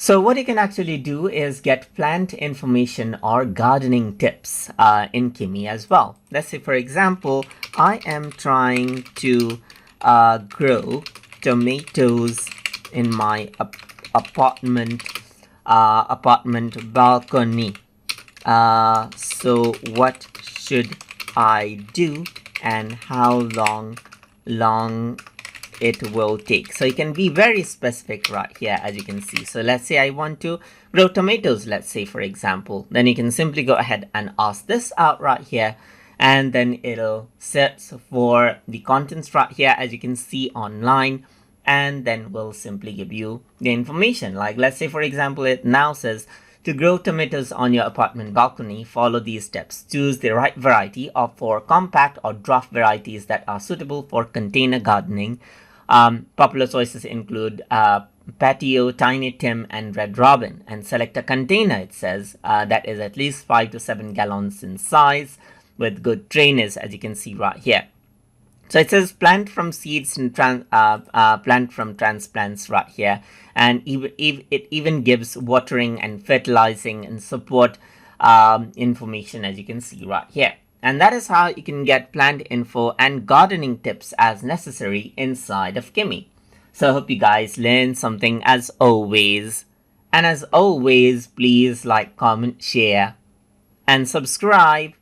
So what you can actually do is get plant information or gardening tips in Kimi as well. Let's say, for example, I am trying to grow tomatoes in my apartment balcony. So what should I do, and how long it will take? So you can be very specific right here, as you can see. So let's say I want to grow tomatoes, let's say, for example. Then you can simply go ahead and ask this out right here, and then it'll search for the contents right here, as you can see, online, and then we'll simply give you the information. Like, let's say, for example, it now says, to grow tomatoes on your apartment balcony, follow these steps. Choose the right variety of 4 compact or dwarf varieties that are suitable for container gardening. Popular choices include Patio, Tiny Tim, and Red Robin. And select a container, it says, that is at least 5 to 7 gallons in size with good drainage, as you can see right here. So it says plant from seeds and plant from transplants right here. And it even gives watering and fertilizing and support information, as you can see right here. And that is how you can get plant info and gardening tips as necessary inside of Kimi. So I hope you guys learned something as always. And as always, please like, comment, share, and subscribe.